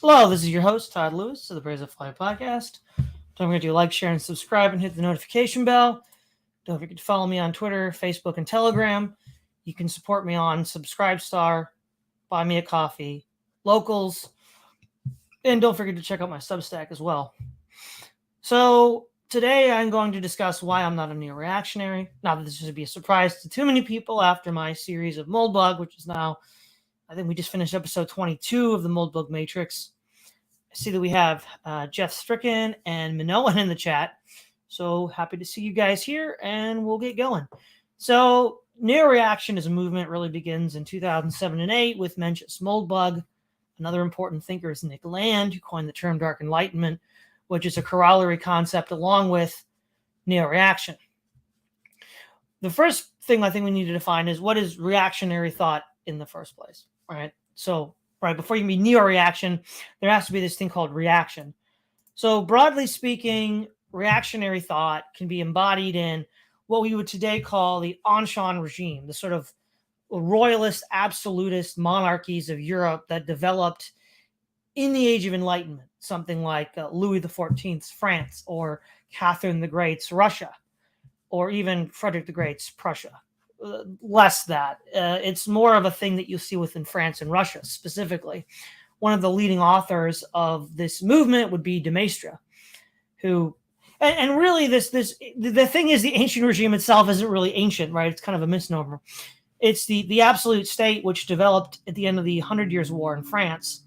Hello, this is your host, Todd Lewis of the Praise of Fly podcast. Don't forget to like, share, and subscribe and hit the notification bell. Don't forget to follow me on Twitter, Facebook, and Telegram. You can support me on Subscribestar, Buy Me a Coffee, Locals, and don't forget to check out my Substack as well. So today I'm going to discuss why I'm not a NeoReactionary. Not that this should be a surprise to too many people after my series of Moldbug, which is now, I think we just finished episode 22 of the Moldbug Matrix. I see that we have Jeff Stricken and Minoan in the chat. So happy to see you guys here, and we'll get going. So NeoReaction as a movement really begins in 2007 and 8 with Mencius Moldbug. Another important thinker is Nick Land, who coined the term Dark Enlightenment, which is a corollary concept along with NeoReaction. The first thing I think we need to define is what is reactionary thought in the first place, right? So right before you mean neo-reaction, there has to be this thing called reaction. So broadly speaking, reactionary thought can be embodied in what we would today call the Ancien regime, the sort of royalist, absolutist monarchies of Europe that developed in the Age of Enlightenment, something like Louis XIV's France, or Catherine the Great's Russia, or even Frederick the Great's Prussia. Less that. It's more of a thing that you see within France and Russia specifically. One of the leading authors of this movement would be de Maistre, who, and really the thing is, the ancient regime itself isn't really ancient, right? It's kind of a misnomer. It's the absolute state which developed at the end of the 100 Years' War in France,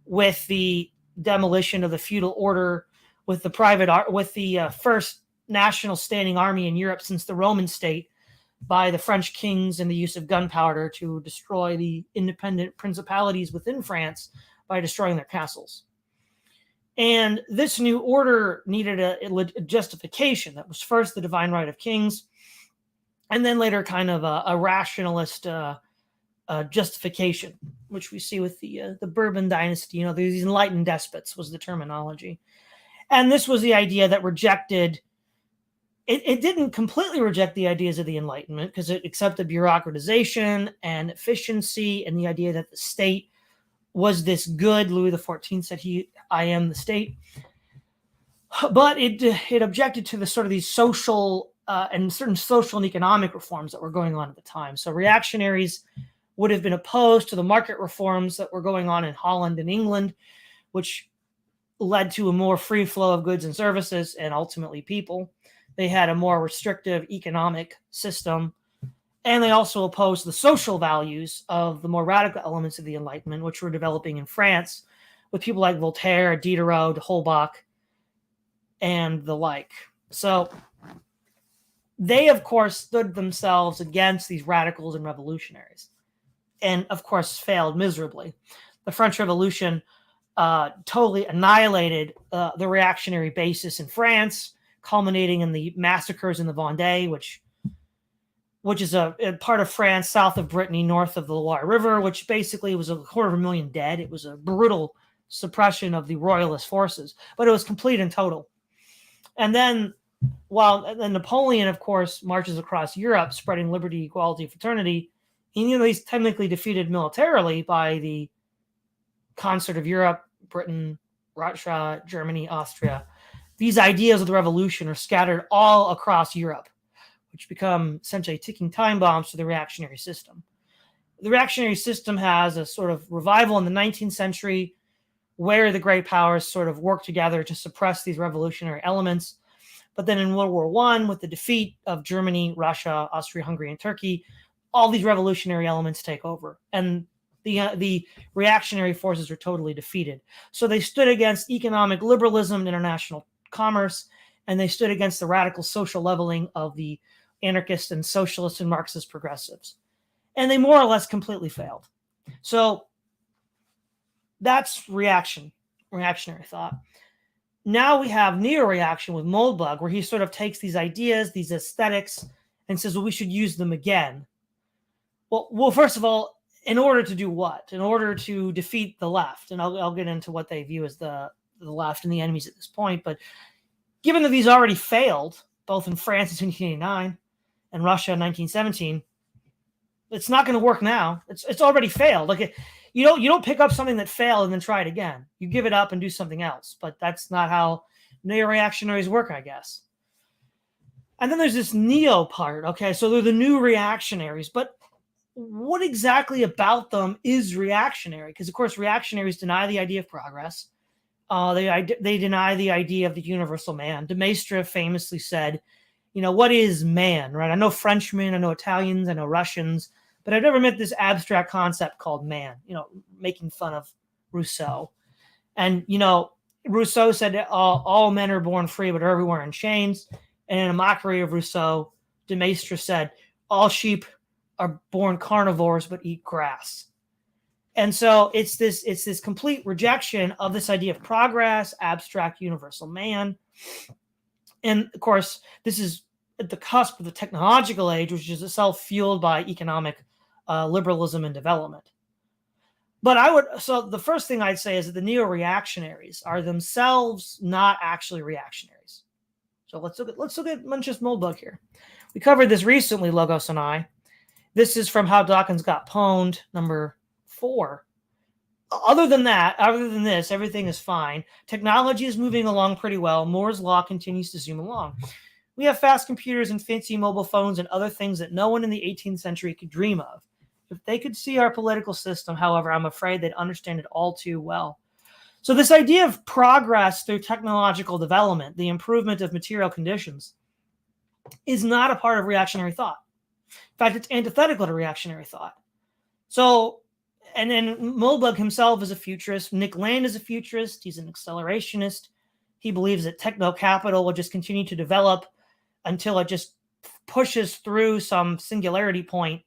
with the demolition of the feudal order, with the first national standing army in Europe since the Roman state, by the French kings and the use of gunpowder to destroy the independent principalities within France by destroying their castles. And this new order needed a justification. That was first the divine right of kings, and then later kind of a rationalist justification, which we see with the Bourbon dynasty. These enlightened despots was the terminology. And this was the idea that rejected. It didn't completely reject the ideas of the Enlightenment, because it accepted bureaucratization and efficiency and the idea that the state was this good. Louis XIV said, I am the state. But it objected to the sort of these social and certain social and economic reforms that were going on at the time. So reactionaries would have been opposed to the market reforms that were going on in Holland and England, which led to a more free flow of goods and services and ultimately people. They had a more restrictive economic system, and they also opposed the social values of the more radical elements of the Enlightenment, which were developing in France with people like Voltaire, Diderot, Holbach, and the like. So they, of course, stood themselves against these radicals and revolutionaries, and, of course, failed miserably. The French Revolution totally annihilated the reactionary basis in France, culminating in the massacres in the Vendée, which is a part of France south of Brittany, north of the Loire River, which basically was 250,000 dead. It was a brutal suppression of the royalist forces, but it was complete and total. And then, while Napoleon, of course, marches across Europe, spreading liberty, equality, fraternity, and he's technically defeated militarily by the concert of Europe, Britain, Russia, Germany, Austria. These ideas of the revolution are scattered all across Europe, which become essentially ticking time bombs to the reactionary system. The reactionary system has a sort of revival in the 19th century, where the great powers sort of work together to suppress these revolutionary elements. But then in World War I, with the defeat of Germany, Russia, Austria-Hungary, and Turkey, all these revolutionary elements take over, and the reactionary forces are totally defeated. So they stood against economic liberalism and international commerce, and they stood against the radical social leveling of the anarchists and socialists and Marxist progressives. And they more or less completely failed. So that's reactionary thought. Now we have neo-reaction with Moldbug, where he sort of takes these ideas, these aesthetics, and says, well, we should use them again. Well, first of all, in order to do what? In order to defeat the left. And I'll get into what they view as the left and the enemies at this point. But given that these already failed, both in France in 1789 and Russia in 1917, it's not going to work now. It's already failed. Like, You don't pick up something that failed and then try it again. You give it up and do something else. But that's not how neo-reactionaries work, I guess. And then there's this neo part. Okay, so they're the new reactionaries. But what exactly about them is reactionary? Because, of course, reactionaries deny the idea of progress. They deny the idea of the universal man. De Maistre famously said, what is man, right? I know Frenchmen, I know Italians, I know Russians, but I've never met this abstract concept called man, making fun of Rousseau. And, Rousseau said all men are born free, but are everywhere in chains. And in a mockery of Rousseau, de Maistre said, all sheep are born carnivores, but eat grass. And so it's this complete rejection of this idea of progress, abstract universal man. And of course, this is at the cusp of the technological age, which is itself fueled by economic liberalism and development. So the first thing I'd say is that the neo-reactionaries are themselves not actually reactionaries. So let's look at Mencius Moldbug here. We covered this recently, Logos and I. This is from How Dawkins Got Pwned, number 4. Other than this, everything is fine. Technology is moving along pretty well. Moore's law continues to zoom along. We have fast computers and fancy mobile phones and other things that no one in the 18th century could dream of. If they could see our political system, however, I'm afraid they'd understand it all too well. So this idea of progress through technological development, the improvement of material conditions, is not a part of reactionary thought. In fact, it's antithetical to reactionary thought. So, and then Moldbug himself is a futurist. Nick Land is a futurist. He's an accelerationist. He believes that techno-capital will just continue to develop until it just pushes through some singularity point,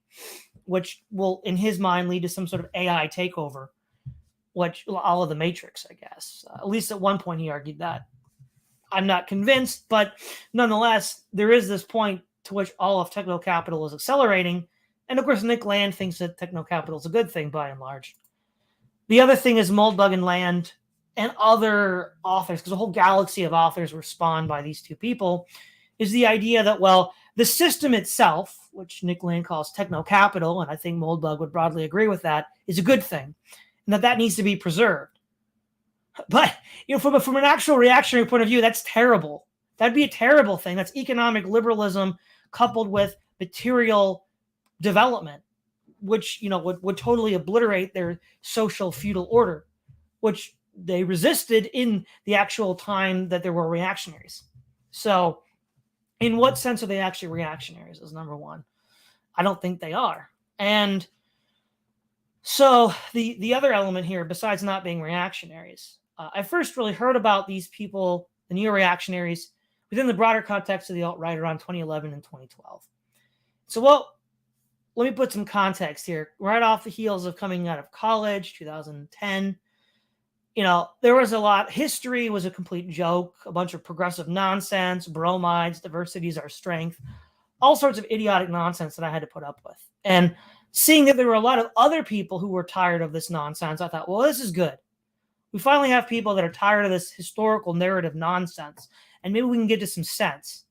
which will, in his mind, lead to some sort of AI takeover, which all of the Matrix, I guess. At least at one point he argued that. I'm not convinced, but nonetheless, there is this point to which all of techno-capital is accelerating. And of course, Nick Land thinks that techno-capital is a good thing by and large. The other thing is Moldbug and Land and other authors, because a whole galaxy of authors were spawned by these two people, is the idea that, well, the system itself, which Nick Land calls techno-capital, and I think Moldbug would broadly agree with that, is a good thing, and that needs to be preserved. But from an actual reactionary point of view, that's terrible. That'd be a terrible thing. That's economic liberalism coupled with material development, which would totally obliterate their social feudal order, which they resisted in the actual time that there were reactionaries. So in what sense are they actually reactionaries is number one. I don't think they are. And so the other element here, besides not being reactionaries, I first really heard about these people, the neo-reactionaries, within the broader context of the alt-right around 2011 and 2012. So, let me put some context here. Right off the heels of coming out of college, 2010, there was a lot. History was a complete joke, a bunch of progressive nonsense, bromides, diversity is our strength, all sorts of idiotic nonsense that I had to put up with. And seeing that there were a lot of other people who were tired of this nonsense, I thought, well, this is good. We finally have people that are tired of this historical narrative nonsense, and maybe we can get to some sense.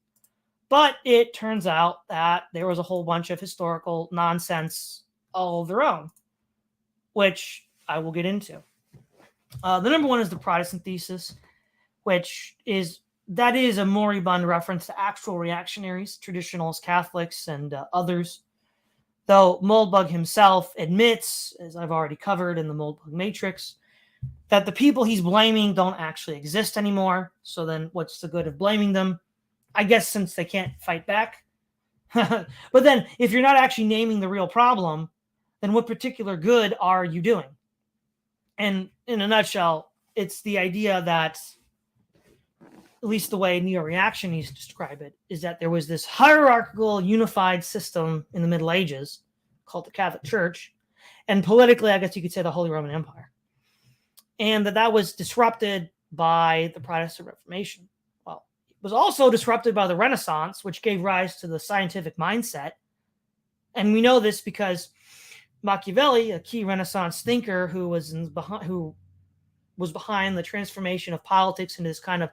But it turns out that there was a whole bunch of historical nonsense all of their own, which I will get into. The number one is the Protestant thesis, which is a moribund reference to actual reactionaries, traditionalist Catholics, and others. Though Moldbug himself admits, as I've already covered in the Moldbug Matrix, that the people he's blaming don't actually exist anymore. So then what's the good of blaming them? I guess since they can't fight back. But then if you're not actually naming the real problem, then what particular good are you doing? And in a nutshell, it's the idea that, at least the way neo-reactionaries describe it, is that there was this hierarchical, unified system in the Middle Ages called the Catholic Church, and politically, I guess you could say the Holy Roman Empire. And that was disrupted by the Protestant Reformation. Well, it was also disrupted by the Renaissance, which gave rise to the scientific mindset. And we know this because Machiavelli, a key Renaissance thinker who was behind the transformation of politics into this kind of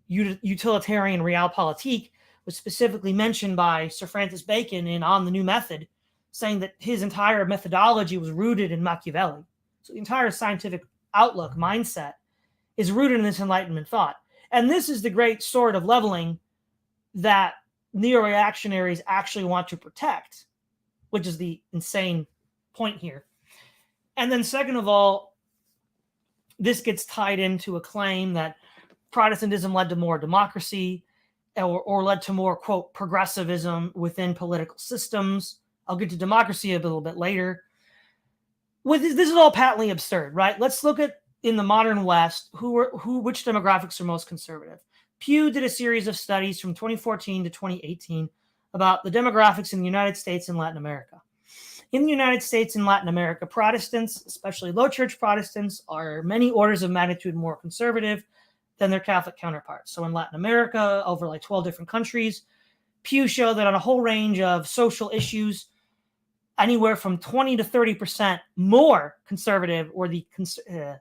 utilitarian realpolitik, was specifically mentioned by Sir Francis Bacon in On the New Method, saying that his entire methodology was rooted in Machiavelli. So the entire scientific outlook, mindset, is rooted in this Enlightenment thought. And this is the great sword of leveling that neo-reactionaries actually want to protect, which is the insane point here. And then second of all, this gets tied into a claim that Protestantism led to more democracy or led to more, quote, progressivism within political systems. I'll get to democracy a little bit later. This is all patently absurd, right? Let's look at, in the modern West, which demographics are most conservative. Pew did a series of studies from 2014 to 2018 about the demographics in the United States and Latin America. In the United States and Latin America, Protestants, especially low church Protestants, are many orders of magnitude more conservative than their Catholic counterparts. So in Latin America, over like 12 different countries, Pew showed that on a whole range of social issues, anywhere from 20 to 30% more conservative or the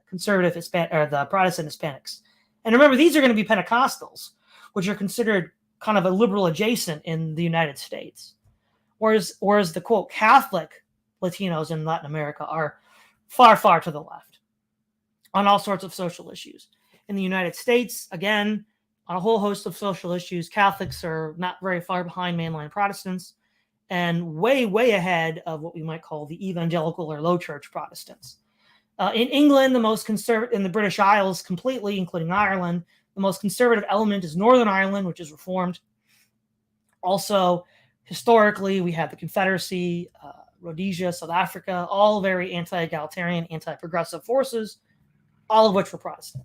conservative Hispanic or the Protestant Hispanics. And remember, these are going to be Pentecostals, which are considered kind of a liberal adjacent in the United States. Whereas the, quote, Catholic Latinos in Latin America are far, far to the left on all sorts of social issues. In the United States, again, on a whole host of social issues, Catholics are not very far behind mainline Protestants and way, way ahead of what we might call the evangelical or low church Protestants. In England, the most conservative, in the British Isles completely, including Ireland, the most conservative element is Northern Ireland, which is Reformed. Also, historically, we have the Confederacy, Rhodesia, South Africa, all very anti-egalitarian, anti-progressive forces, all of which were Protestant.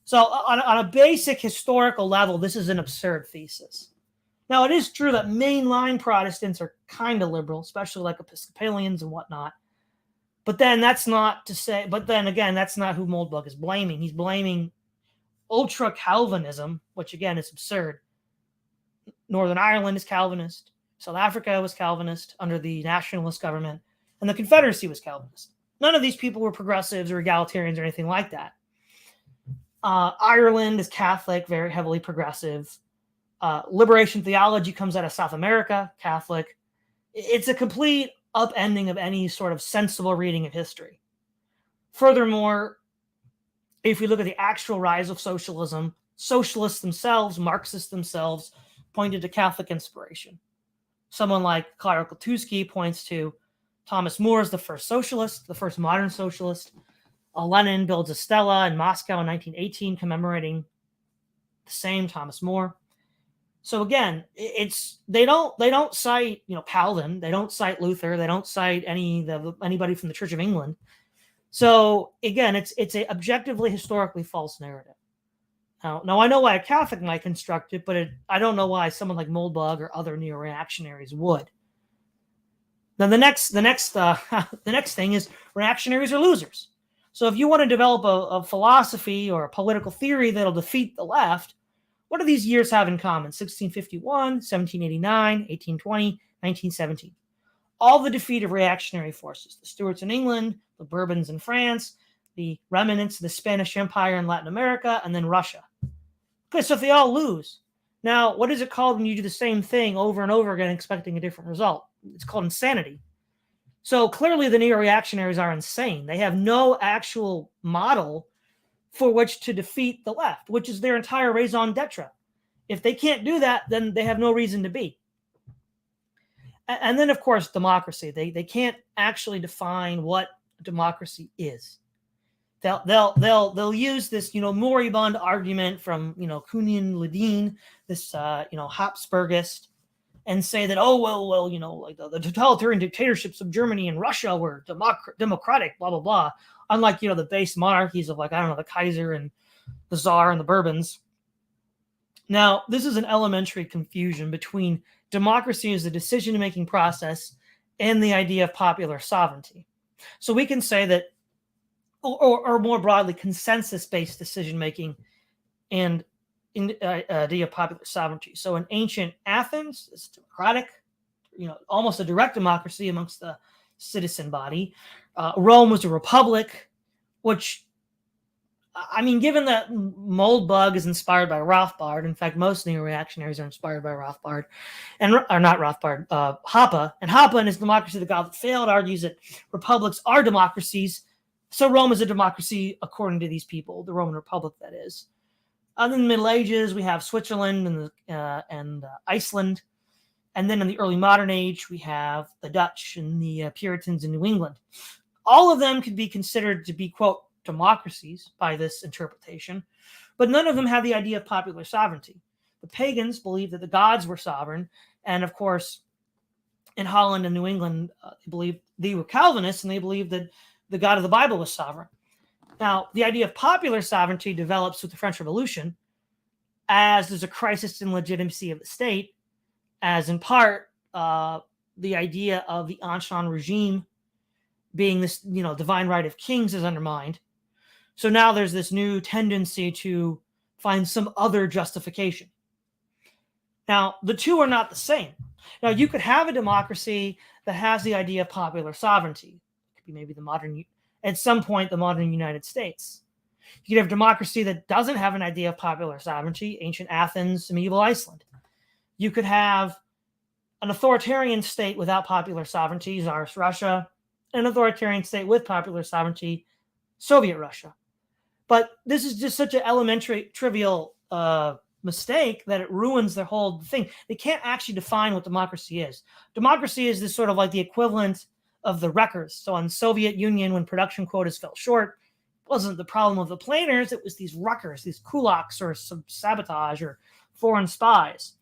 So on a basic historical level, this is an absurd thesis. Now, it is true that mainline Protestants are kind of liberal, especially like Episcopalians and whatnot. But then that's not to say, but then again, that's not who Moldbug is blaming. He's blaming ultra Calvinism, which again is absurd. Northern Ireland is Calvinist. South Africa was Calvinist under the nationalist government, and the Confederacy was Calvinist. None of these people were progressives or egalitarians or anything like that. Ireland is Catholic, very heavily progressive. Liberation theology comes out of South America, Catholic. It's a complete upending of any sort of sensible reading of history. Furthermore, if we look at the actual rise of socialism, socialists themselves, Marxists themselves, pointed to Catholic inspiration. Someone like Karol Klotuski points to Thomas More as the first socialist, the first modern socialist. Lenin builds a stela in Moscow in 1918 commemorating the same Thomas More. So again, they don't cite Calvin, they don't cite Luther, they don't cite anybody from the Church of England. So again, it's a objectively historically false narrative. Now I know why a Catholic might construct it, but I don't know why someone like Moldbug or other neo-reactionaries would. Now the next thing is reactionaries are losers. So if you want to develop a philosophy or a political theory that'll defeat the left, what do these years have in common? 1651, 1789, 1820, 1917. All the defeat of reactionary forces. The Stuarts in England, the Bourbons in France, the remnants of the Spanish Empire in Latin America, and then Russia. Okay, so if they all lose. Now, what is it called when you do the same thing over and over again expecting a different result? It's called insanity. So clearly the neo-reactionaries are insane. They have no actual model for which to defeat the left, which is their entire raison d'etre. If they can't do that, then they have no reason to be. And then, of course, democracy. They can't actually define what democracy is. They'll use this moribund argument from Kunin Ledin, this Habsburgist, and say that like the totalitarian dictatorships of Germany and Russia were democratic, blah blah blah. Unlike the base monarchies of the Kaiser and the Tsar and the Bourbons. Now, this is an elementary confusion between democracy as a decision-making process and the idea of popular sovereignty. So we can say that, or more broadly, consensus-based decision-making and idea of popular sovereignty. So in ancient Athens, it's democratic, almost a direct democracy amongst the citizen body. Rome was a republic, which, given that Moldbug is inspired by Rothbard, in fact, most neo-reactionaries are inspired by Rothbard, Hoppe. And Hoppe in his Democracy of the God That Failed argues that republics are democracies So Rome is a democracy according to these people, the Roman Republic, that is. In the Middle Ages, we have Switzerland and Iceland. And then in the early modern age, we have the Dutch and the Puritans in New England. All of them could be considered to be, quote, democracies by this interpretation, but none of them had the idea of popular sovereignty. The pagans believed that the gods were sovereign, and of course, in Holland and New England, they believed they were Calvinists, and they believed that the God of the Bible was sovereign. Now, the idea of popular sovereignty develops with the French Revolution, as there's a crisis in legitimacy of the state, as in part the idea of the ancien regime being this, divine right of kings is undermined. So now there's this new tendency to find some other justification. Now, the two are not the same. Now, you could have a democracy that has the idea of popular sovereignty. It could be maybe at some point, the modern United States. You could have democracy that doesn't have an idea of popular sovereignty, ancient Athens, medieval Iceland. You could have an authoritarian state without popular sovereignty, Tsarist Russia, an authoritarian state with popular sovereignty, Soviet Russia. But this is just such an elementary, trivial mistake that it ruins the whole thing. They can't actually define what democracy is. Democracy is this sort of like the equivalent of the wreckers. So in the Soviet Union, when production quotas fell short, it wasn't the problem of the planners, it was these wreckers, these kulaks or some sabotage or foreign spies.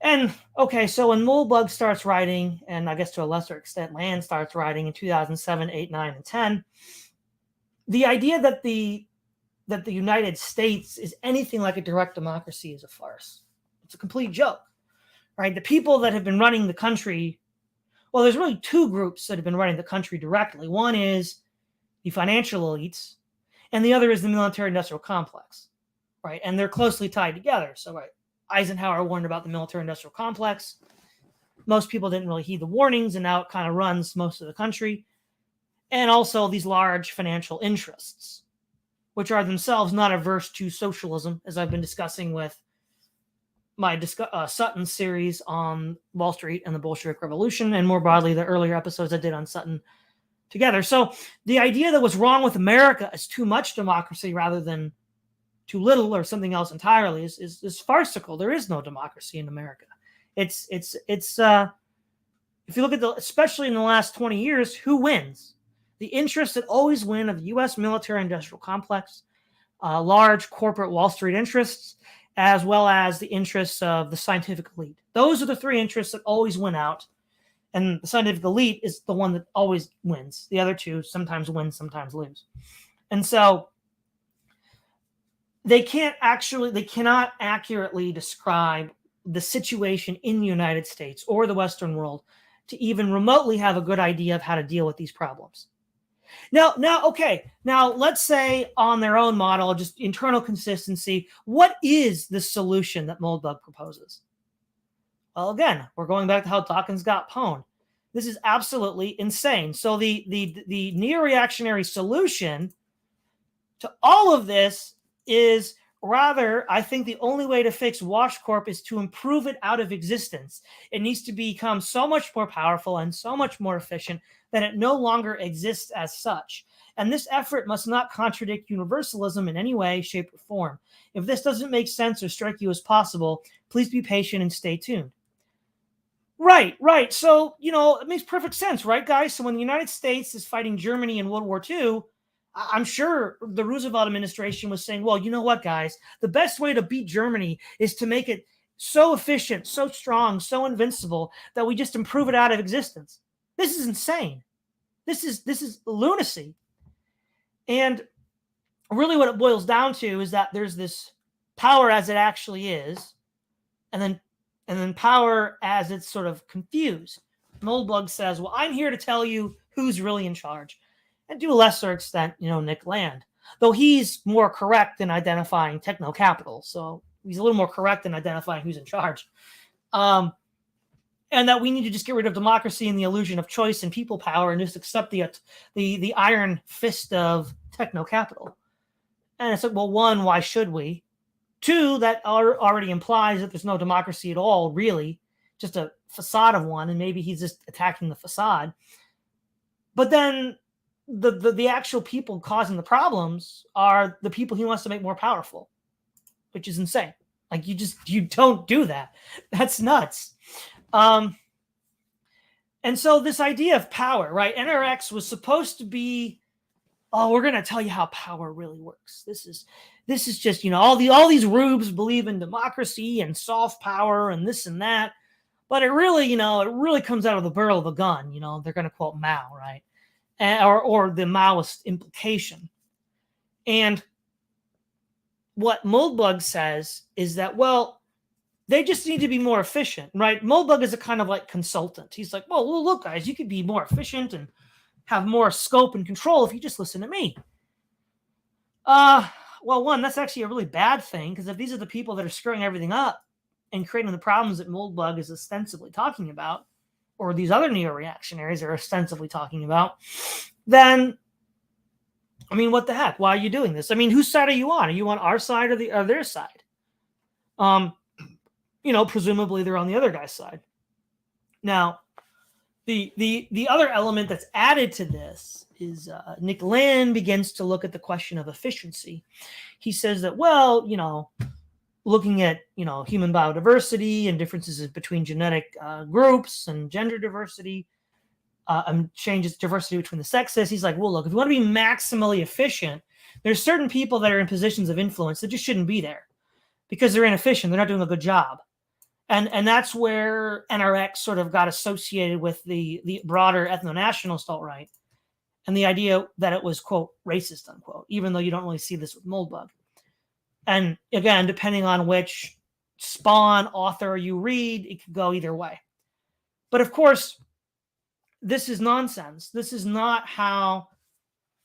And okay, so when Moldbug starts writing, and I guess to a lesser extent Land starts writing in 2007, 8, 9, and 10, the idea that the United States is anything like a direct democracy is a farce. It's a complete joke, right? The people that have been running the country, well, there's really two groups that have been running the country directly. One is the financial elites, and the other is the military-industrial complex, right? And they're closely tied together. So, right, Eisenhower warned about the military-industrial complex. Most people didn't really heed the warnings, and now it kind of runs most of the country. And also these large financial interests, which are themselves not averse to socialism, as I've been discussing with my Sutton series on Wall Street and the Bolshevik Revolution, and more broadly, the earlier episodes I did on Sutton together. So the idea that what's wrong with America is too much democracy rather than too little or something else entirely is farcical. There is no democracy in America. It's if you look at especially in the last 20 years, who wins? The interests that always win of the U.S. military-industrial complex, large corporate Wall Street interests, as well as the interests of the scientific elite. Those are the three interests that always win out, and the scientific elite is the one that always wins. The other two sometimes win, sometimes lose. And so they cannot accurately describe the situation in the United States or the Western world to even remotely have a good idea of how to deal with these problems. Now, let's say on their own model, just internal consistency, what is the solution that Moldbug proposes? Well, again, we're going back to how Dawkins got pwned. This is absolutely insane. So the NeoReactionary solution to all of this is rather, I think the only way to fix WashCorp is to improve it out of existence. It needs to become so much more powerful and so much more efficient that it no longer exists as such. And this effort must not contradict universalism in any way, shape, or form. If this doesn't make sense or strike you as possible, please be patient and stay tuned. Right. So, it makes perfect sense, right, guys? So when the United States is fighting Germany in World War II, I'm sure the Roosevelt administration was saying, well, you know what, guys? The best way to beat Germany is to make it so efficient, so strong, so invincible that we just improve it out of existence. This is insane. This is lunacy. And really what it boils down to is that there's this power as it actually is, and then power as it's sort of confused. Moldbug says, well, I'm here to tell you who's really in charge. And to a lesser extent, Nick Land. Though he's more correct in identifying techno-capital. So he's a little more correct in identifying who's in charge. And that we need to just get rid of democracy and the illusion of choice and people power and just accept the iron fist of techno-capital. And it's like, well, one, why should we? Two, that already implies that there's no democracy at all, really. Just a facade of one, and maybe he's just attacking the facade. But then the actual people causing the problems are the people he wants to make more powerful, which is insane. Like, you don't do that. That's nuts. And so this idea of power, right? NRX was supposed to be, oh, we're going to tell you how power really works. This is just, all these rubes believe in democracy and soft power and this and that. But it really, it really comes out of the barrel of a gun. They're going to quote Mao, right? Or the Maoist implication. And what Moldbug says is that, well, they just need to be more efficient, right? Moldbug is a kind of like consultant. He's like, well, look, guys, you could be more efficient and have more scope and control if you just listen to me. Well, one, that's actually a really bad thing, because if these are the people that are screwing everything up and creating the problems that Moldbug is ostensibly talking about, or these other neo-reactionaries are ostensibly talking about, then, I mean, what the heck? Why are you doing this? I mean, whose side are you on? Are you on our side or their side? Presumably they're on the other guy's side. Now, the other element that's added to this is Nick Land begins to look at the question of efficiency. He says that, well, looking at, human biodiversity and differences between genetic groups and gender diversity, changes diversity between the sexes. He's like, well, look, if you want to be maximally efficient, there's certain people that are in positions of influence that just shouldn't be there because they're inefficient. They're not doing a good job. And that's where NRX sort of got associated with the broader ethno-nationalist alt-right and the idea that it was, quote, racist, unquote, even though you don't really see this with Moldbug. And again, depending on which Spawn author you read, it could go either way. But of course, this is nonsense. This is not how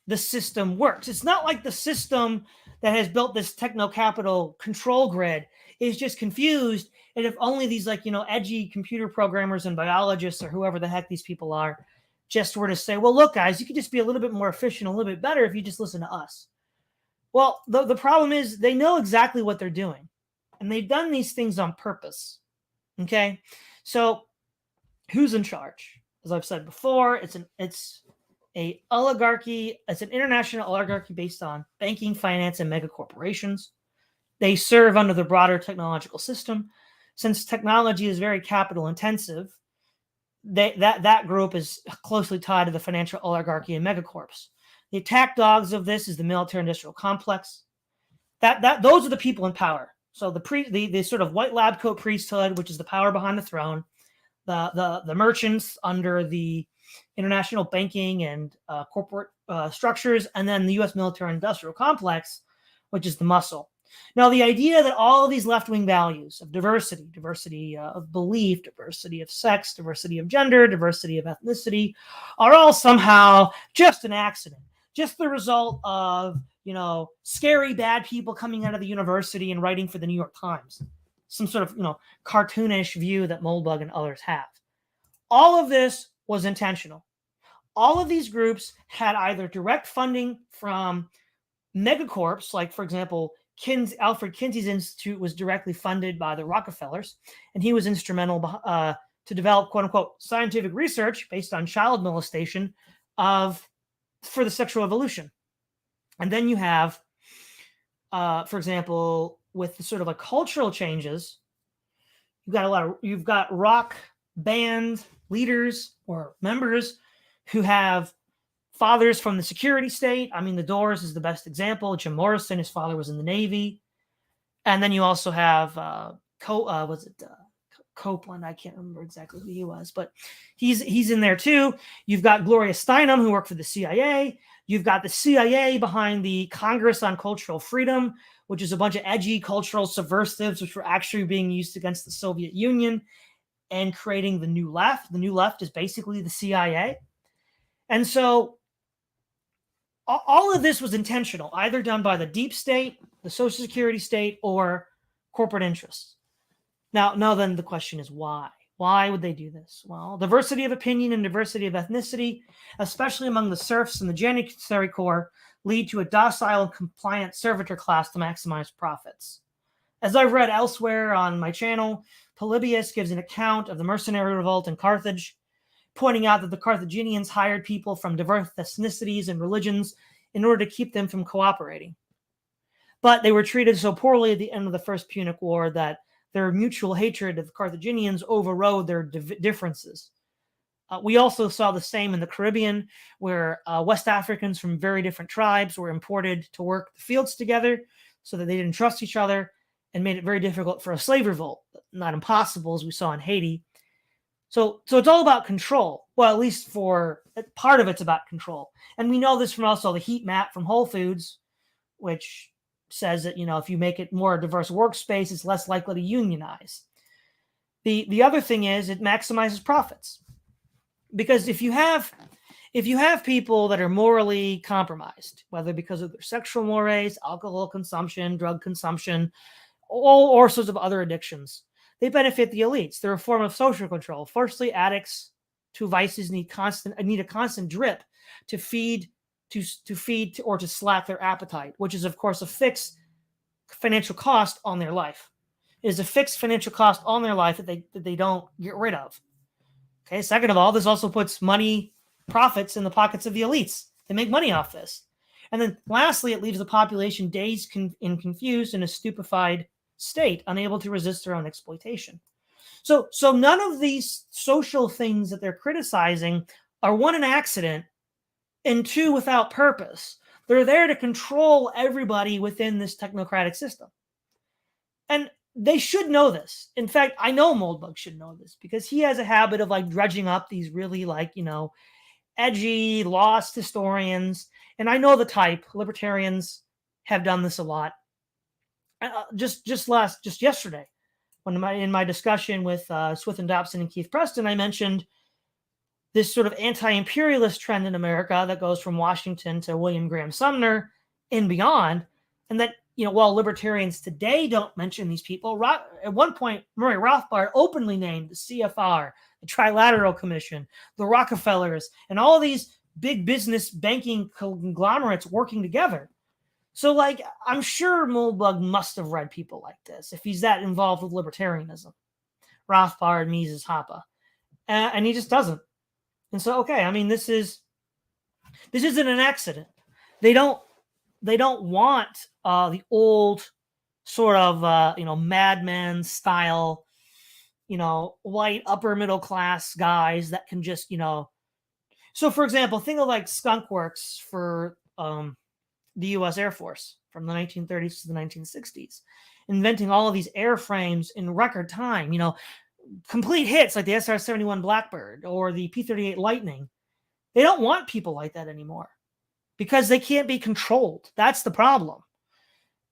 the system works. It's not like the system that has built this techno-capital control grid is just confused. And if only these edgy computer programmers and biologists or whoever the heck these people are just were to say, well, look, guys, you could just be a little bit more efficient, a little bit better if you just listen to us. Well, the problem is they know exactly what they're doing. And they've done these things on purpose. Okay? So who's in charge? As I've said before, it's a oligarchy. It's an international oligarchy based on banking, finance, and mega corporations. They serve under the broader technological system. Since technology is very capital intensive, that group is closely tied to the financial oligarchy and megacorps. The attack dogs of this is the military-industrial complex. Those are the people in power. So the sort of white lab coat priesthood, which is the power behind the throne, the merchants under the international banking and corporate structures, and then the U.S. military-industrial complex, which is the muscle. Now, the idea that all of these left-wing values of diversity of belief, diversity of sex, diversity of gender, diversity of ethnicity, are all somehow just an accident, just the result of, scary bad people coming out of the university and writing for the New York Times, some sort of, cartoonish view that Moldbug and others have. All of this was intentional. All of these groups had either direct funding from megacorps, like, for example, Alfred Kinsey's institute was directly funded by the Rockefellers, and he was instrumental to develop, quote unquote, scientific research based on child molestation for the sexual evolution. And then you have, for example, with the sort of cultural changes, you've got rock band leaders or members who have fathers from the security state. I mean, the Doors is the best example. Jim Morrison, his father was in the Navy. And then you also have, Copeland? I can't remember exactly who he was, but he's in there too. You've got Gloria Steinem, who worked for the CIA. You've got the CIA behind the Congress on Cultural Freedom, which is a bunch of edgy cultural subversives, which were actually being used against the Soviet Union and creating the New Left. The New Left is basically the CIA. And so all of this was intentional, either done by the deep state, the social security state, or corporate interests. Now then the question is why? Why would they do this? Well, diversity of opinion and diversity of ethnicity, especially among the serfs and the Janissary Corps, lead to a docile and compliant servitor class to maximize profits. As I've read elsewhere on my channel, Polybius gives an account of the mercenary revolt in Carthage. pointing out that the Carthaginians hired people from diverse ethnicities and religions in order to keep them from cooperating. But they were treated so poorly at the end of the First Punic War that their mutual hatred of the Carthaginians overrode their differences. We also saw the same in the Caribbean, where West Africans from very different tribes were imported to work the fields together so that they didn't trust each other, and made it very difficult for a slave revolt. Not impossible, as we saw in Haiti. So it's all about control. Well, at least for part of it's about control. And we know this from also the heat map from Whole Foods, which says that, if you make it more diverse workspace, it's less likely to unionize. The other thing is it maximizes profits. Because if you have people that are morally compromised, whether because of their sexual mores, alcohol consumption, drug consumption, all sorts of other addictions, they benefit the elites. They're a form of social control. Firstly, addicts to vices need a constant drip to feed or to slack their appetite, which is of course a fixed financial cost on their life. It is a fixed financial cost on their life that they don't get rid of. Okay. Second of all, this also puts profits in the pockets of the elites. They make money off this. And then lastly, it leaves the population dazed and confused in a stupefied state, unable to resist their own exploitation. So none of these social things that they're criticizing are, one, an accident, and two, without purpose. They're there to control everybody within this technocratic system. And they should know this. In fact, I know Moldbug should know this because he has a habit of dredging up these really edgy, lost historians. And I know the type. Libertarians have done this a lot. Just yesterday, in my discussion with Swithin Dobson and Keith Preston, I mentioned this sort of anti-imperialist trend in America that goes from Washington to William Graham Sumner and beyond, and that while libertarians today don't mention these people, at one point Murray Rothbard openly named the CFR, the Trilateral Commission, the Rockefellers, and all these big business banking conglomerates working together. So, I'm sure Moldbug must have read people like this if he's that involved with libertarianism. Rothbard, Mises, Hoppe. And he just doesn't. And so, okay, this isn't an accident. They don't want the old sort of, madman style, white upper middle class guys that can just, So, for example, think of Skunk Works for the U.S. Air Force from the 1930s to the 1960s, inventing all of these airframes in record time, complete hits like the SR-71 Blackbird or the P-38 Lightning. They don't want people like that anymore because they can't be controlled. That's the problem.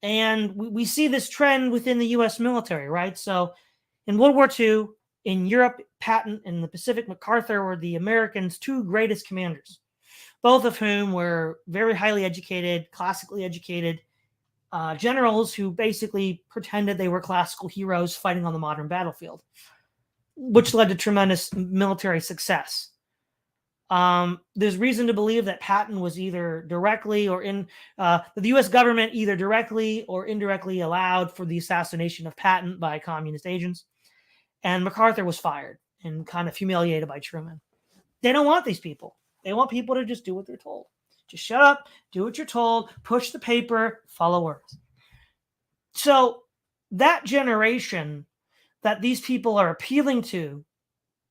And we see this trend within the U.S. military, right? So in World War II, in Europe, Patton and the Pacific, MacArthur were the Americans' two greatest commanders, both of whom were very highly educated, classically educated generals who basically pretended they were classical heroes fighting on the modern battlefield, which led to tremendous military success. There's reason to believe that Patton was either directly or the U.S. government either directly or indirectly allowed for the assassination of Patton by communist agents, and MacArthur was fired and kind of humiliated by Truman. They don't want these people. They want people to just do what they're told. Just shut up, do what you're told, push the paper, follow orders. So that generation that these people are appealing to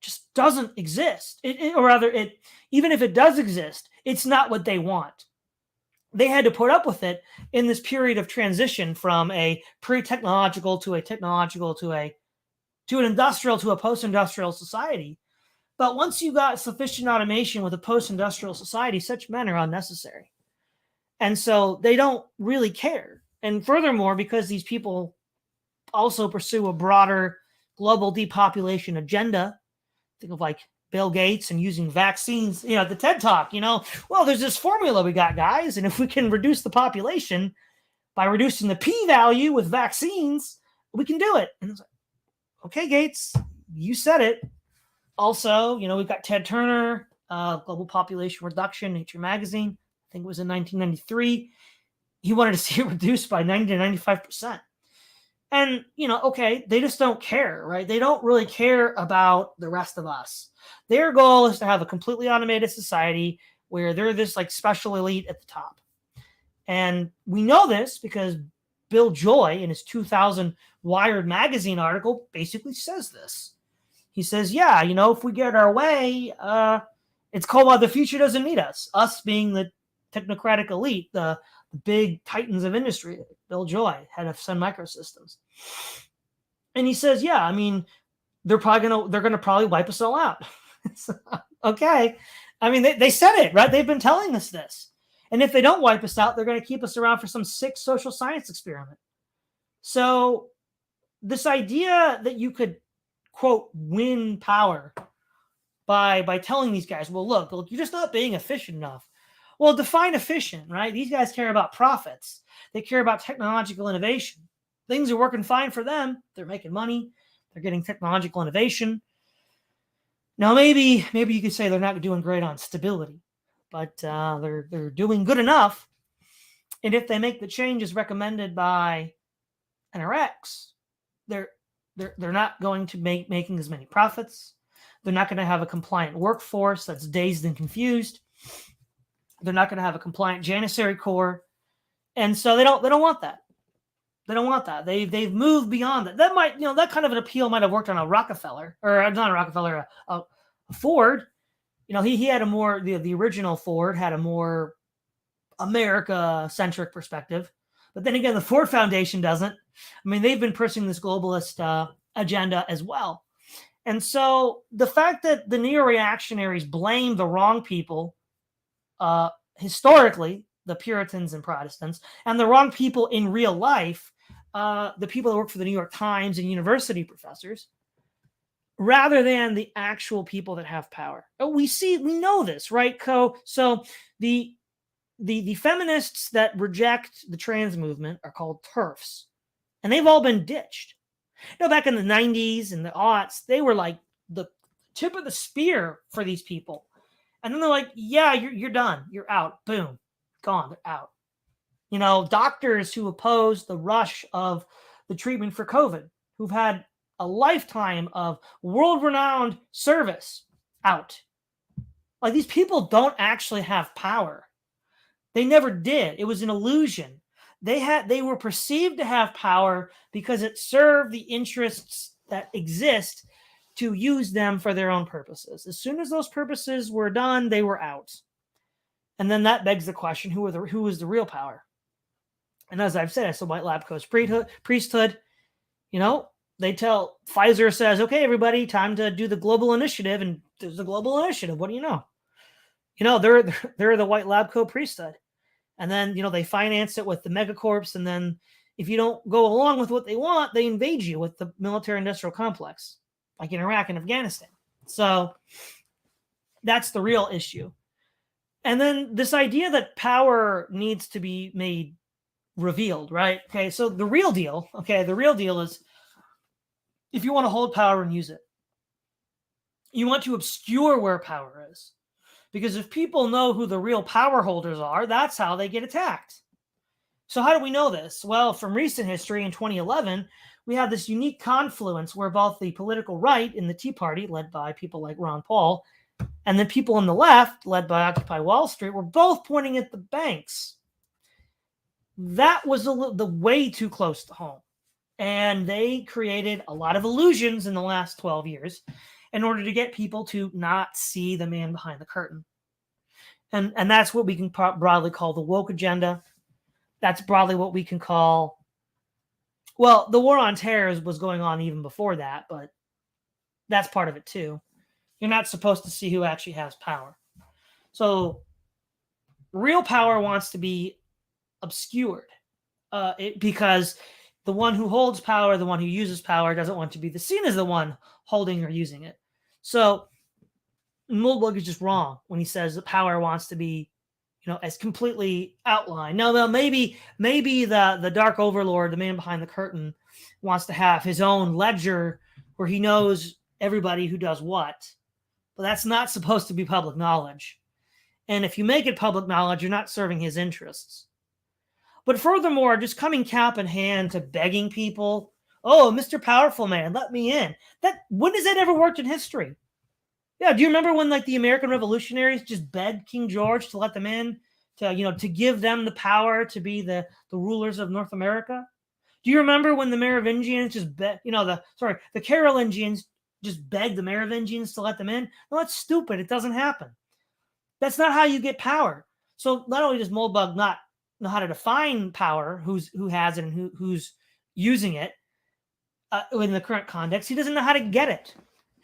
just doesn't exist. Even if it does exist, it's not what they want. They had to put up with it in this period of transition from a pre-technological to a technological to an industrial to a post-industrial society. But once you got sufficient automation with a post-industrial society, such men are unnecessary. And so they don't really care. And furthermore, because these people also pursue a broader global depopulation agenda, think of Bill Gates and using vaccines, the TED Talk, well, there's this formula we got, guys. And if we can reduce the population by reducing the p-value with vaccines, we can do it. And it's okay, Gates, you said it. Also, we've got Ted Turner, Global Population Reduction, Nature Magazine. I think it was in 1993. He wanted to see it reduced by 90 to 95%. And, okay, they just don't care, right? They don't really care about the rest of us. Their goal is to have a completely automated society where they're this like special elite at the top. And we know this because Bill Joy, in his 2000 Wired magazine article, basically says this. He says, yeah, if we get our way, it's called why the future doesn't need us. Us being the technocratic elite, the big titans of industry. Bill Joy, head of Sun Microsystems. And he says, yeah, I mean, they're gonna probably wipe us all out. Okay. I mean, they said it, right? They've been telling us this. And if they don't wipe us out, they're going to keep us around for some sick social science experiment. So this idea that you could, quote, win power by telling these guys, well, look, you're just not being efficient enough. Well, define efficient, right? These guys care about profits. They care about technological innovation. Things are working fine for them. They're making money. They're getting technological innovation. Now, maybe you could say they're not doing great on stability, but they're doing good enough. And if they make the changes recommended by NRX, they're not going to making as many profits. They're not going to have a compliant workforce that's dazed and confused. They're not going to have a compliant Janissary Corps, and so they don't want that. They don't want that. They've moved beyond that. That might that kind of an appeal might have worked on a Rockefeller, or not a Rockefeller, a Ford. He had a more the original Ford had a more America-centric perspective. But then again, the Ford Foundation doesn't. I mean, they've been pushing this globalist agenda as well. And so the fact that the NeoReactionaries blame the wrong people, historically, the Puritans and Protestants, and the wrong people in real life, the people that work for the New York Times and university professors, rather than the actual people that have power. We know this, right? So the feminists that reject the trans movement are called TERFs, and they've all been ditched. Back in the 90s and the aughts, they were like the tip of the spear for these people. And then they're like, yeah, you're done. You're out. Boom. Gone. They're out. Doctors who oppose the rush of the treatment for COVID, who've had a lifetime of world-renowned service, out. Like, these people don't actually have power. They never did. It was an illusion. They were perceived to have power because it served the interests that exist to use them for their own purposes. As soon as those purposes were done, they were out. And then that begs the question, who is the real power? And as I've said, it's the white lab coat priesthood. They tell, Pfizer says, okay, everybody, time to do the global initiative. And there's a global initiative. What do you know? They're the white lab coat priesthood. And then, they finance it with the megacorps. And then if you don't go along with what they want, they invade you with the military-industrial complex, like in Iraq and Afghanistan. So that's the real issue. And then this idea that power needs to be made revealed, right? Okay, so the real deal is, if you want to hold power and use it, you want to obscure where power is. Because if people know who the real power holders are, that's how they get attacked. So how do we know this? Well, from recent history in 2011, we have this unique confluence where both the political right in the Tea Party, led by people like Ron Paul, and the people on the left, led by Occupy Wall Street, were both pointing at the banks. That was the way too close to home. And they created a lot of illusions in the last 12 years in order to get people to not see the man behind the curtain. And that's what we can broadly call the woke agenda. That's broadly what we can call, well, the war on terror was going on even before that, but that's part of it too. You're not supposed to see who actually has power. So real power wants to be obscured because the one who holds power, the one who uses power, doesn't want to be seen as the one holding or using it. So Moldbug is just wrong when he says that power wants to be, as completely outlined. No, maybe the dark overlord, the man behind the curtain, wants to have his own ledger where he knows everybody who does what. But that's not supposed to be public knowledge. And if you make it public knowledge, you're not serving his interests. But furthermore, just coming cap in hand to begging people Oh, Mr. Powerful Man, let me in. When has that ever worked in history? Yeah, do you remember when like the American revolutionaries just begged King George to let them in, to give them the power to be the rulers of North America? Do you remember when the Merovingians the Carolingians just begged the Merovingians to let them in? No, that's stupid. It doesn't happen. That's not how you get power. So not only does Moldbug not know how to define power, who has it and who's using it in the current context, he doesn't know how to get it.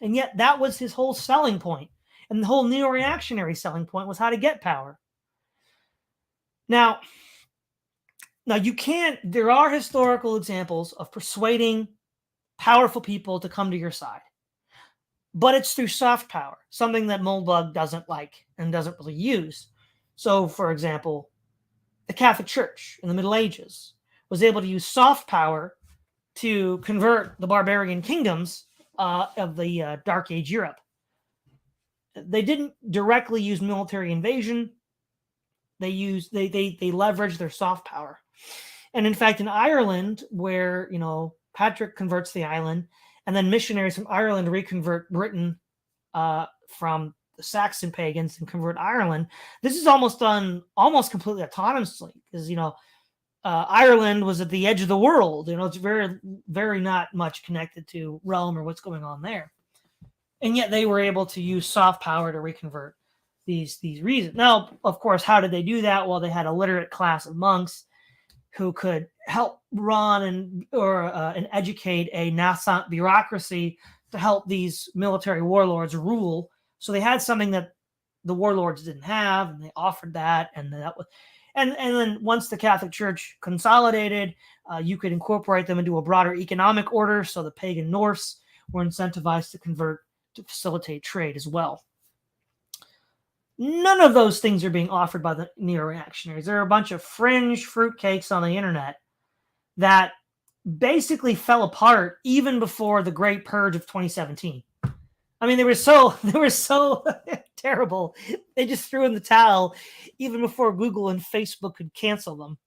And yet that was his whole selling point. And the whole NeoReactionary selling point was how to get power. Now you can't, there are historical examples of persuading powerful people to come to your side. But it's through soft power, something that Moldbug doesn't like and doesn't really use. So, for example, the Catholic Church in the Middle Ages was able to use soft power to convert the barbarian kingdoms of the Dark Age Europe. They didn't directly use military invasion. They leveraged their soft power. And in fact, in Ireland, where, Patrick converts the island, and then missionaries from Ireland reconvert Britain from the Saxon pagans and convert Ireland. This is almost done almost completely autonomously because, Ireland was at the edge of the world. It's very, very not much connected to Rome or what's going on there. And yet they were able to use soft power to reconvert these reasons. Now, of course, how did they do that? Well, they had a literate class of monks who could help run and educate a nascent bureaucracy to help these military warlords rule. So they had something that the warlords didn't have, and they offered that. And then once the Catholic Church consolidated, you could incorporate them into a broader economic order. So the pagan Norse were incentivized to convert to facilitate trade as well. None of those things are being offered by the NeoReactionaries. There are a bunch of fringe fruitcakes on the internet that basically fell apart even before the Great Purge of 2017. I mean, they were so terrible. They just threw in the towel even before Google and Facebook could cancel them.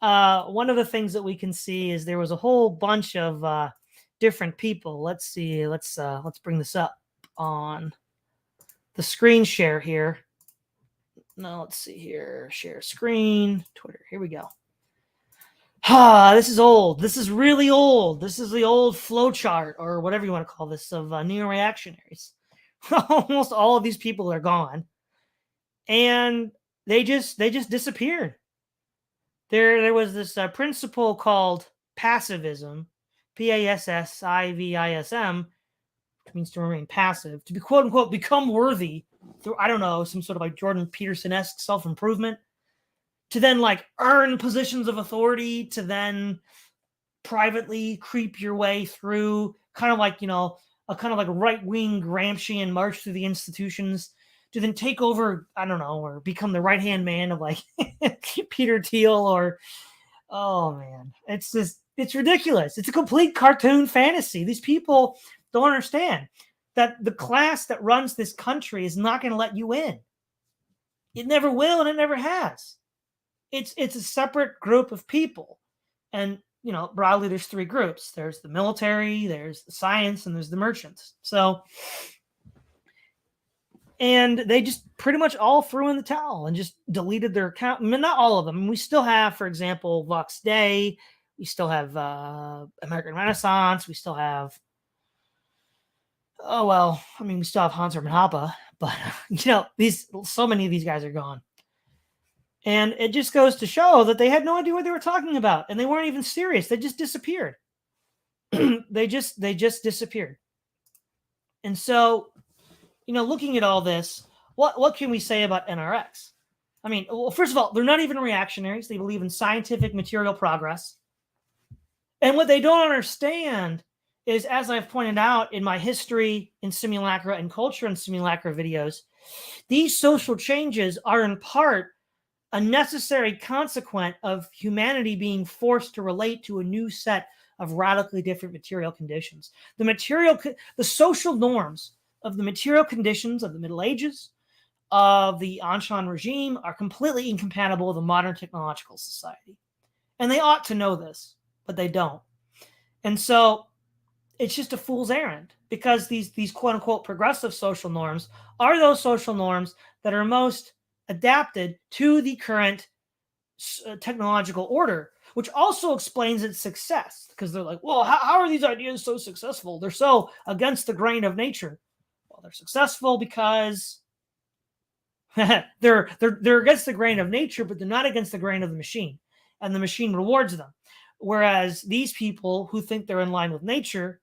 One of the things that we can see is there was a whole bunch of different people. Let's see. Let's bring this up on the screen share here. No, let's see here. Share screen, Twitter. Here we go. This is old. This is really old. This is the old flowchart or whatever you want to call this of NeoReactionaries. Almost all of these people are gone, and they just disappeared. There was this principle called passivism, PASSIVISM, which means to remain passive, to be quote unquote become worthy through, I don't know, some sort of like Jordan Peterson-esque self-improvement, to then like earn positions of authority, to then privately creep your way through kind of like, a kind of like right-wing Gramscian march through the institutions, to then take over, I don't know, or become the right-hand man of like Peter Thiel or, oh man, it's ridiculous. It's a complete cartoon fantasy. These people don't understand that the class that runs this country is not going to let you in. It never will, and it never has. It's a separate group of people. And, broadly, there's three groups. There's the military, there's the science, and there's the merchants. So, and they just pretty much all threw in the towel and just deleted their account. I mean, not all of them. I mean, we still have, for example, Vox Day. We still have American Renaissance. We still have, we still have Hans Hermann Hoppe, but so many of these guys are gone. And it just goes to show that they had no idea what they were talking about, and they weren't even serious. They just disappeared. They just disappeared. And so, looking at all this, what can we say about NRX? I mean, well, first of all, they're not even reactionaries. They believe in scientific material progress. And what they don't understand is, as I've pointed out in my history in simulacra and culture in simulacra videos, these social changes are in part a necessary consequence of humanity being forced to relate to a new set of radically different material conditions. The social norms of the material conditions of the Middle Ages, of the Anshan regime, are completely incompatible with a modern technological society. And they ought to know this, but they don't. And so it's just a fool's errand, because these quote unquote progressive social norms are those social norms that are most adapted to the current technological order, which also explains its success, because they're like, well, how are these ideas so successful? They're so against the grain of nature. Well, they're successful because they're against the grain of nature, but they're not against the grain of the machine, and the machine rewards them. Whereas these people who think they're in line with nature,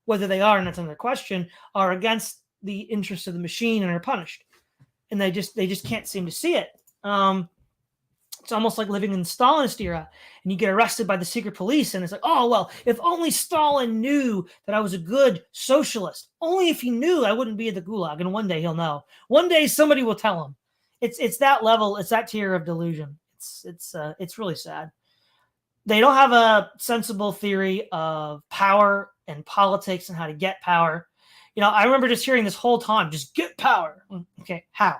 whether they are, and that's another question, are against the interests of the machine and are punished, and they just can't seem to see it. It's almost like living in the Stalinist era, and you get arrested by the secret police, and it's like, oh, well, if only Stalin knew that I was a good socialist. Only if he knew, I wouldn't be at the gulag, and one day he'll know. One day somebody will tell him. It's that level. It's that tier of delusion. It's really sad. They don't have a sensible theory of power and politics and how to get power. I remember just hearing this whole time, just get power. Okay, how?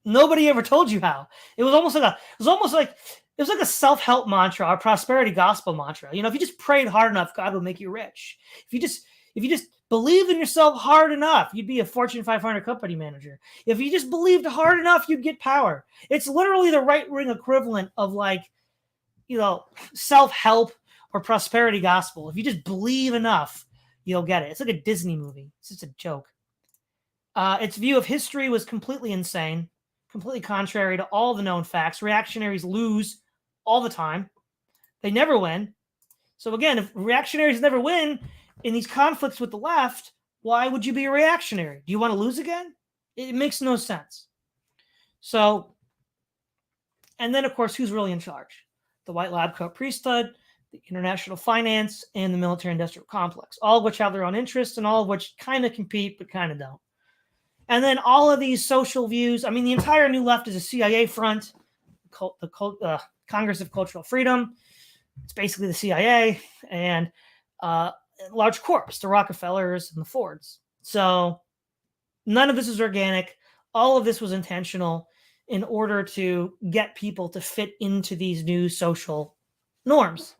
Nobody ever told you how. It was almost like a self-help mantra, or prosperity gospel mantra. If you just prayed hard enough, God would make you rich. If you just believed in yourself hard enough, you'd be a Fortune 500 company manager. If you just believed hard enough, you'd get power. It's literally the right-wing equivalent of self-help or prosperity gospel. If you just believe enough, you'll get it. It's like a Disney movie. It's just a joke. Its view of history was completely insane, completely contrary to all the known facts. Reactionaries lose all the time. They never win. So again, if reactionaries never win in these conflicts with the left, why would you be a reactionary? Do you want to lose again? It makes no sense. So, and then of course, who's really in charge? The white lab coat priesthood, the international finance, and the military-industrial complex, all of which have their own interests and all of which kind of compete but kind of don't. And then all of these social views, the entire New Left is a CIA front, the Congress of Cultural Freedom. It's basically the CIA and large corps, the Rockefellers and the Fords. So none of this is organic. All of this was intentional in order to get people to fit into these new social norms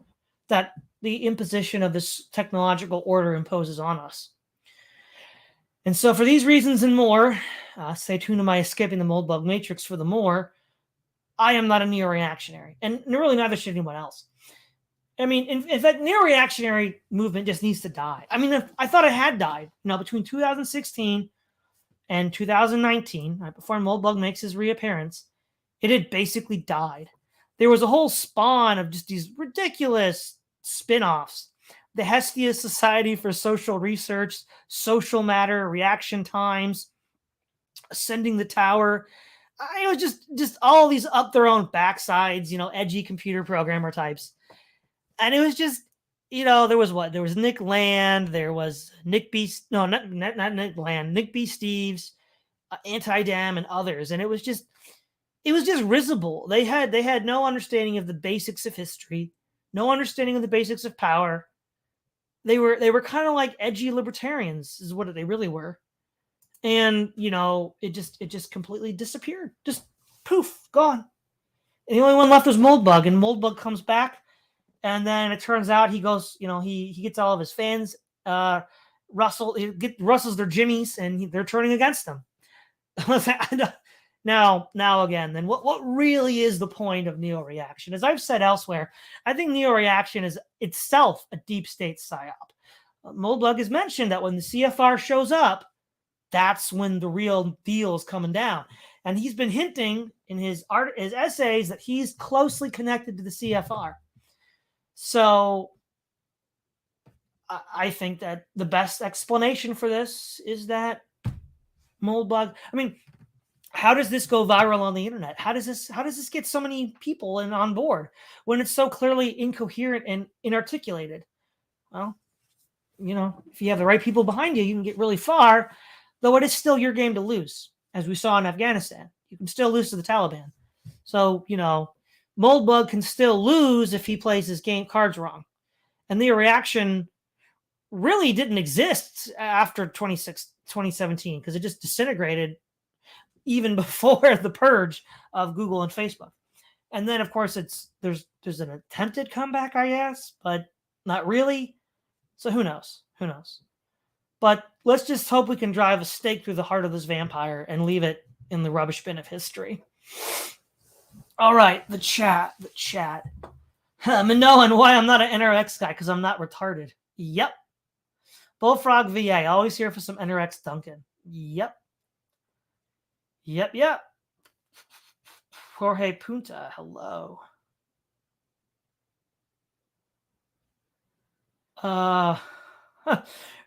that the imposition of this technological order imposes on us. And so for these reasons and more, stay tuned to my Escaping the Moldbug Matrix for the more. I am not a neo-reactionary, and really neither should anyone else. In fact, neo-reactionary movement just needs to die. I thought it had died. Between 2016 and 2019, right before Moldbug makes his reappearance, it had basically died. There was a whole spawn of just these ridiculous spin-offs. The Hestia Society for Social Research, Social Matter, Reaction Times, Ascending the Tower. It was just all these up their own backsides, edgy computer programmer types. And it was just, there was Nick Land, there was Nick B. No, not Nick Land, Nick B. Steves, Anti-Dam, and others. And it was just risible. They had no understanding of the basics of history, no understanding of the basics of power. They were kind of like edgy libertarians, is what they really were. And it just completely disappeared. Just poof, gone. And the only one left was Moldbug, and Moldbug comes back, and then it turns out he goes, he gets all of his fans, rustles their jimmies, and they're turning against him. Now again, then what really is the point of neo-reaction? As I've said elsewhere, I think neo-reaction is itself a deep state psyop. Moldbug has mentioned that when the CFR shows up, that's when the real deal is coming down. And he's been hinting in his essays that he's closely connected to the CFR. So I think that the best explanation for this is that Moldbug, how does this go viral on the internet? How does this get so many people on board when it's so clearly incoherent and inarticulated? Well, if you have the right people behind you, you can get really far, though it is still your game to lose, as we saw in Afghanistan. You can still lose to the Taliban. So, Moldbug can still lose if he plays his game cards wrong. And the reaction really didn't exist after 2017, because it just disintegrated even before the purge of Google and Facebook. And then, of course, there's an attempted comeback, I guess, but Not really. So who knows? Who knows? But let's just hope we can drive a stake through the heart of this vampire and leave it in the rubbish bin of history. All right, the chat. Minoan, why I'm not an NRX guy? Because I'm not retarded. Yep. Bullfrog VA, always here for some NRX Duncan. Yep. Jorge Punta, hello.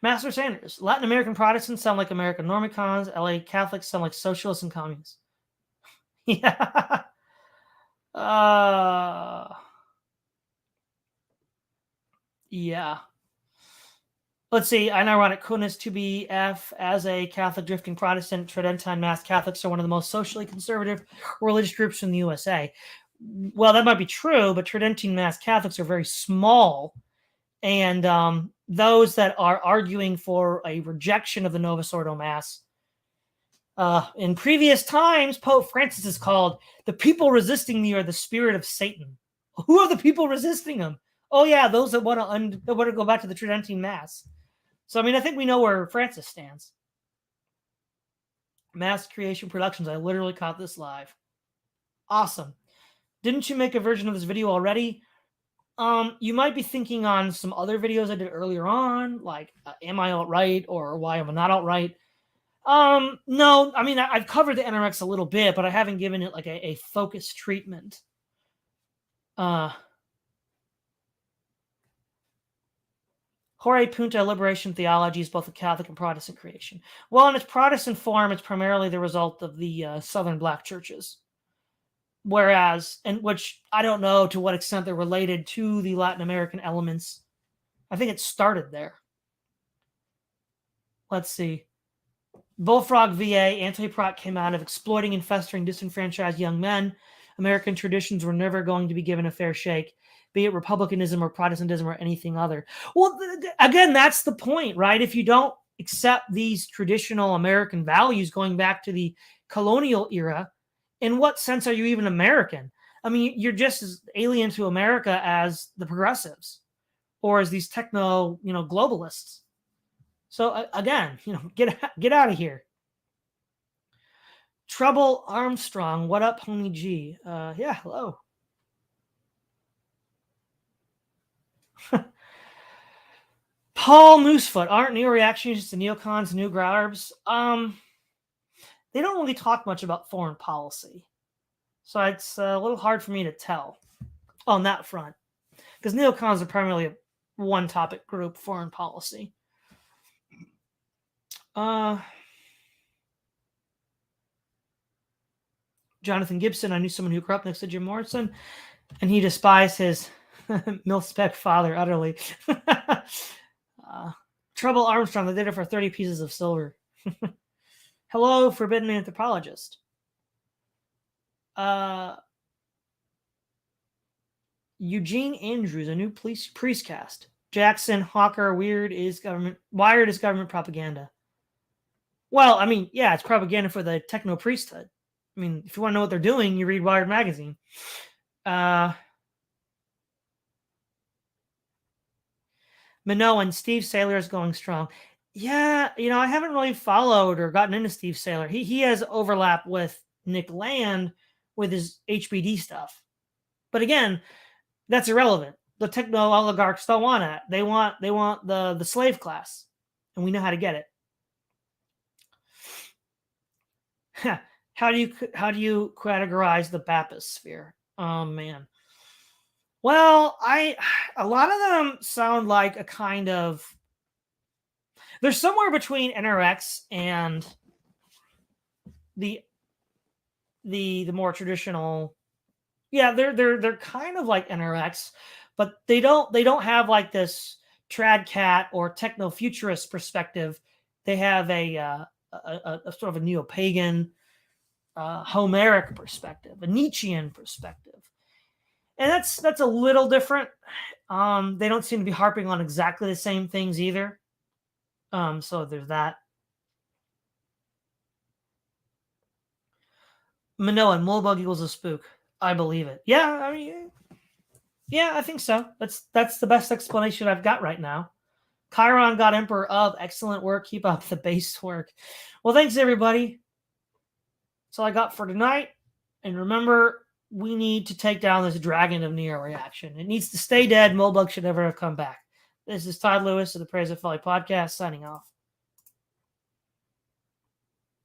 Master Sanders, Latin American Protestants sound like American Normicons. LA Catholics sound like socialists and communists. Yeah. Yeah. Let's see. Unironic coolness to be F as a Catholic drifting Protestant. Tridentine Mass Catholics are one of the most socially conservative religious groups in the USA. Well, that might be true, but Tridentine Mass Catholics are very small. And those that are arguing for a rejection of the Novus Ordo Mass, in previous times, Pope Francis is called the people resisting me are the spirit of Satan. Who are the people resisting him? Oh yeah, those that want to go back to the Tridentine Mass. So I mean, I think we know where Francis stands. Mass Creation Productions. I literally caught this live. Awesome. Didn't you make a version of this video already? You might be thinking on some other videos I did earlier on, like am I alt-right or why am I not alt-right? No, I mean I've covered the NRX a little bit, but I haven't given it like a focused treatment. Jorge Punta liberation theology is both a Catholic and Protestant creation. Well, in its Protestant form, it's primarily the result of the Southern Black churches. Whereas, and which I don't know to what extent they're related to the Latin American elements. I think it started there. Let's see. Bullfrog VA, anti-prot came out of exploiting and festering disenfranchised young men. American traditions were never going to be given a fair shake, be it republicanism or Protestantism or anything other. Well, again, that's the point, right? If you don't accept these traditional American values going back to the colonial era, in what sense are you even American? I mean, you're just as alien to America as the progressives or as these techno, globalists. So again, get out of here. Trouble Armstrong, what up, homie G? Yeah, hello. Paul Moosefoot, aren't NeoReactionaries the neocons, new growers? They don't really talk much about foreign policy. So it's a little hard for me to tell on that front. Because neocons are primarily a one-topic group, foreign policy. Jonathan Gibson, I knew someone who grew up next to Jim Morrison, and he despised his mil-spec father utterly. Trouble Armstrong, they did it for 30 pieces of silver. Hello, Forbidden Anthropologist. Eugene Andrews, a new priest cast. Jackson Hawker, Wired is government propaganda. Well, I mean, yeah, it's propaganda for the techno priesthood. I mean, if you want to know what they're doing, you read Wired magazine. Minoan, Steve Saylor is going strong. Yeah, I haven't really followed or gotten into Steve Saylor. He has overlap with Nick Land with his HBD stuff. But again, that's irrelevant. The techno oligarchs don't want that. They want the slave class, and we know how to get it. How do you categorize the Baptist sphere? Oh man. Well, a lot of them sound like a kind of, they're somewhere between NRX and the more traditional. Yeah, they're kind of like NRX, but they don't have like this trad cat or techno futurist perspective. They have a sort of a neo-pagan, Homeric perspective, a Nietzschean perspective, and that's a little different. They don't seem to be harping on exactly the same things either. So there's that. Manoa, Mulebug equals a spook. I believe it. Yeah, I mean, Yeah, I think so. That's the best explanation I've got right now. Chiron got Emperor of. Excellent work. Keep up the base work. Well, thanks, everybody. That's all I got for tonight. And remember, we need to take down this dragon of NeoReaction. It needs to stay dead. Moldbug should never have come back. This is Todd Lewis of the Praise of Folly podcast, signing off.